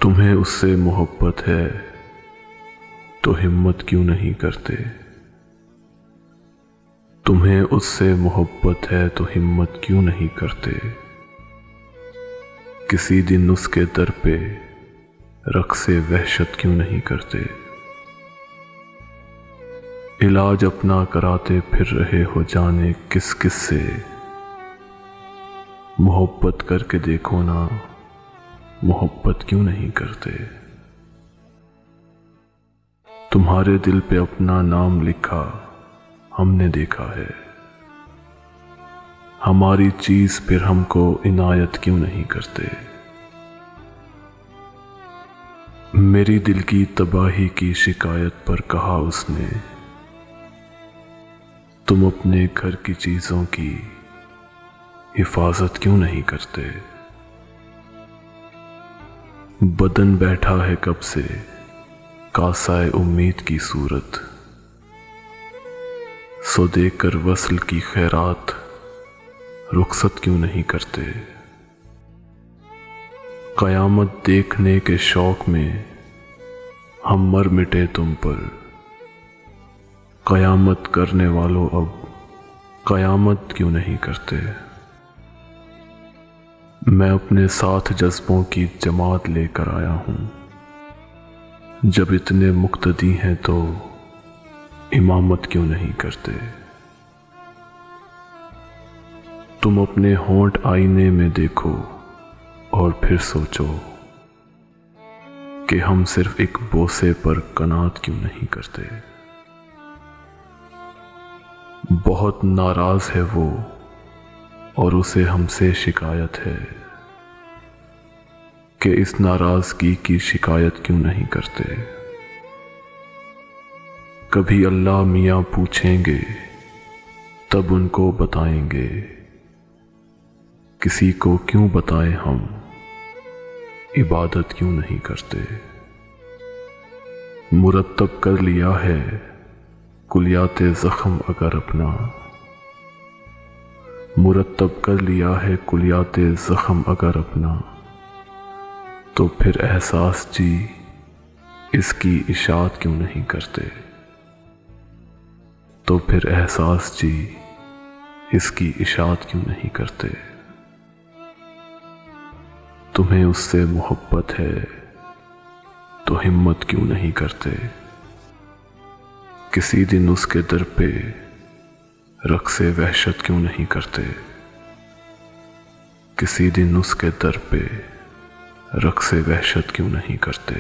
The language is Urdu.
تمہیں اس سے محبت ہے تو ہمت کیوں نہیں کرتے؟ تمہیں اس سے محبت ہے تو ہمت کیوں نہیں کرتے؟ کسی دن اس کے در پہ رقص وحشت کیوں نہیں کرتے؟ علاج اپنا کراتے پھر رہے ہو جانے کس کس سے، محبت کر کے دیکھو نا، محبت کیوں نہیں کرتے؟ تمہارے دل پہ اپنا نام لکھا ہم نے دیکھا ہے، ہماری چیز پھر ہم کو عنایت کیوں نہیں کرتے؟ میری دل کی تباہی کی شکایت پر کہا اس نے، تم اپنے گھر کی چیزوں کی حفاظت کیوں نہیں کرتے؟ بدن بیٹھا ہے کب سے کاسائے امید کی صورت، سو دیکھ کر وصل کی خیرات رخصت کیوں نہیں کرتے؟ قیامت دیکھنے کے شوق میں ہم مر مٹے تم پر، قیامت کرنے والوں اب قیامت کیوں نہیں کرتے؟ میں اپنے ساتھ جذبوں کی جماعت لے کر آیا ہوں، جب اتنے مقتدی ہیں تو امامت کیوں نہیں کرتے؟ تم اپنے ہونٹ آئینے میں دیکھو اور پھر سوچو کہ ہم صرف ایک بوسے پر قناعت کیوں نہیں کرتے؟ بہت ناراض ہے وہ اور اسے ہم سے شکایت ہے کہ اس ناراضگی کی شکایت کیوں نہیں کرتے؟ کبھی اللہ میاں پوچھیں گے تب ان کو بتائیں گے، کسی کو کیوں بتائیں ہم عبادت کیوں نہیں کرتے؟ مرتب کر لیا ہے کلیات زخم اگر اپنا، مرتب کر لیا ہے کلیات زخم اگر اپنا، تو پھر احساس جی اس کی اشاعت کیوں نہیں کرتے؟ تو پھر احساس جی اس کی اشاعت کیوں نہیں کرتے؟ تمہیں اس سے محبت ہے تو ہمت کیوں نہیں کرتے؟ کسی دن اس کے در پہ رقص وحشت کیوں نہیں کرتے؟ کسی دن اس کے در پہ رقص وحشت کیوں نہیں کرتے؟